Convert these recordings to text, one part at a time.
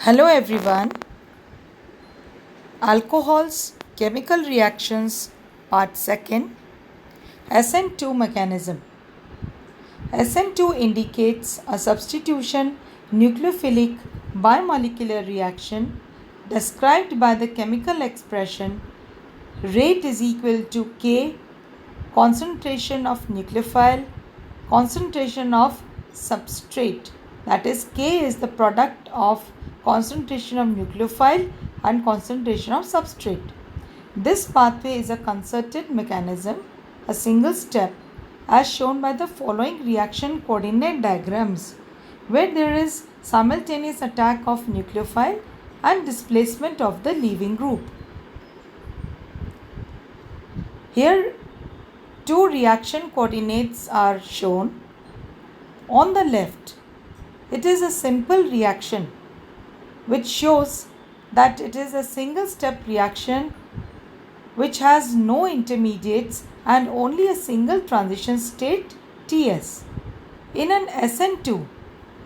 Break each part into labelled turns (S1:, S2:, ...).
S1: Hello everyone. Alcohols, chemical reactions, part 2nd. SN2 mechanism. SN2 indicates a substitution nucleophilic bimolecular reaction described by the chemical expression rate is equal to K concentration of nucleophile, concentration of substrate. That is, K is the product of concentration of nucleophile and concentration of substrate. This pathway is a concerted mechanism, a single step, as shown by the following reaction coordinate diagrams, where there is simultaneous attack of nucleophile and displacement of the leaving group. Here, two reaction coordinates are shown. On the left, it is a simple reaction which shows that it is a single step reaction which has no intermediates and only a single transition state Ts. In an SN2,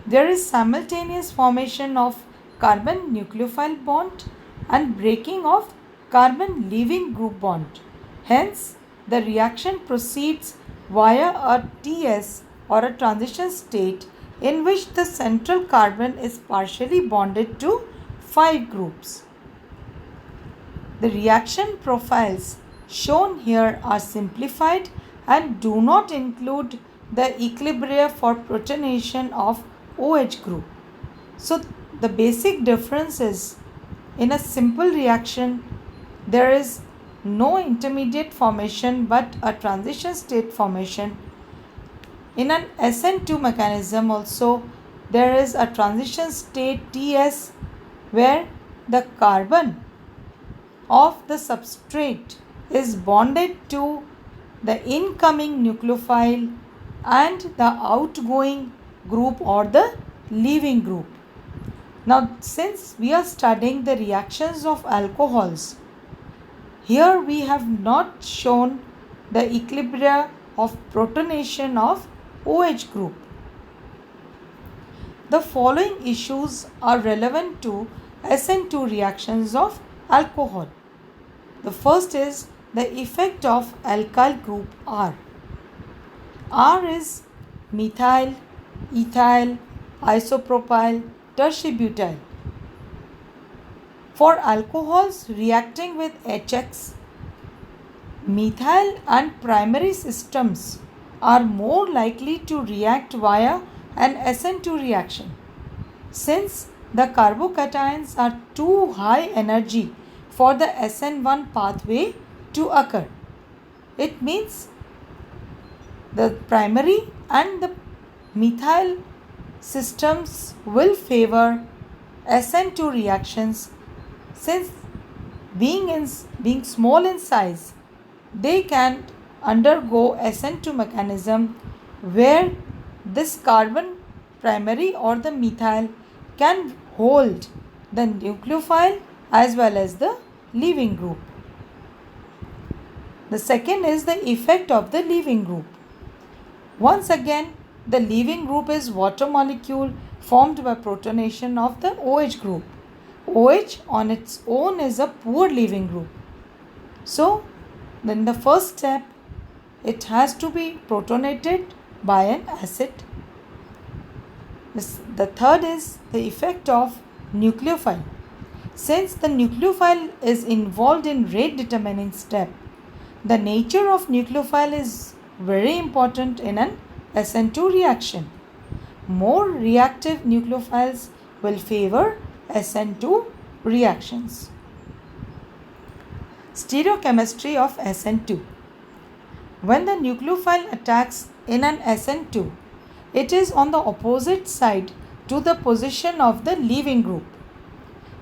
S1: there is simultaneous formation of carbon nucleophile bond and breaking of carbon leaving group bond. Hence, the reaction proceeds via a Ts or a transition state in which the central carbon is partially bonded to 5 groups. The reaction profiles shown here are simplified and do not include the equilibria for protonation of OH group. So, the basic difference is in a simple reaction there is no intermediate formation but a transition state formation. In an SN2 mechanism also there is a transition state Ts where the carbon of the substrate is bonded to the incoming nucleophile and the outgoing group or the leaving group. Now, since we are studying the reactions of alcohols, here we have not shown the equilibria of protonation of OH group. The following issues are relevant to SN2 reactions of alcohol. The first is the effect of alkyl group R. R is methyl, ethyl, isopropyl, tertiary-butyl. For alcohols reacting with HX, methyl and primary systems are more likely to react via an SN2 reaction, since the carbocations are too high energy for the SN1 pathway to occur. It means the primary and the methyl systems will favor SN2 reactions, since being small in size, they can undergo SN2 mechanism where this carbon primary or the methyl can hold the nucleophile as well as the leaving group. The second is the effect of the leaving group. Once again, the leaving group is water molecule formed by protonation of the OH group. OH on its own is a poor leaving group. So, then the first step, it has to be protonated by an acid. The third is the effect of nucleophile. Since the nucleophile is involved in rate determining step, the nature of nucleophile is very important in an SN2 reaction. More reactive nucleophiles will favor SN2 reactions. Stereochemistry of SN2. When the nucleophile attacks in an SN2, it is on the opposite side to the position of the leaving group.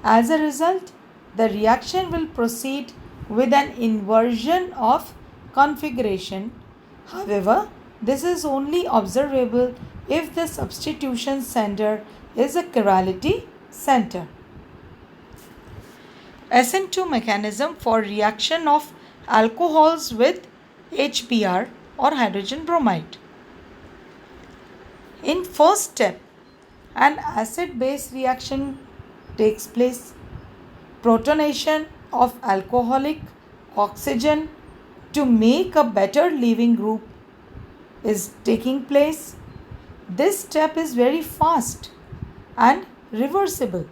S1: As a result, the reaction will proceed with an inversion of configuration. However, this is only observable if the substitution center is a chirality center. SN2 mechanism for reaction of alcohols with HBr or hydrogen bromide. In first step, an acid-base reaction takes place. Protonation of alcoholic oxygen to make a better leaving group is taking place. This step is very fast and reversible.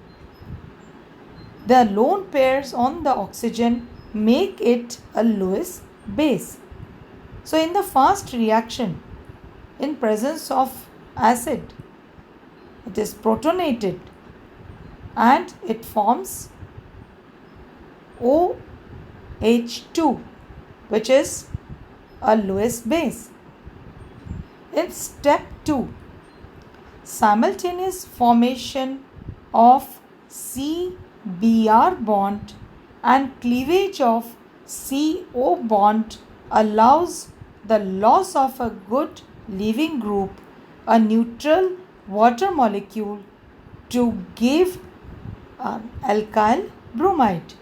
S1: The lone pairs on the oxygen make it a Lewis base. So in the fast reaction, in presence of acid, it is protonated and it forms OH2, which is a Lewis base. In step 2, simultaneous formation of CBr bond and cleavage of CO bond allows the loss of a good leaving group, a neutral water molecule, to give an alkyl bromide.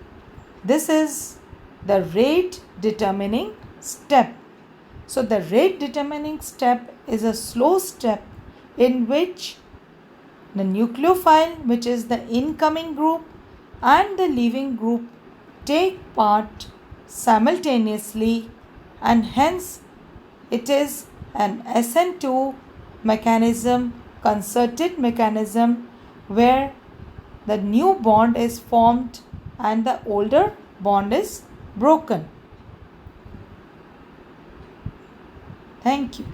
S1: This is the rate determining step. So the rate determining step is a slow step in which the nucleophile, which is the incoming group, and the leaving group take part simultaneously, and hence it is an SN2 mechanism, concerted mechanism, where the new bond is formed and the older bond is broken. Thank you.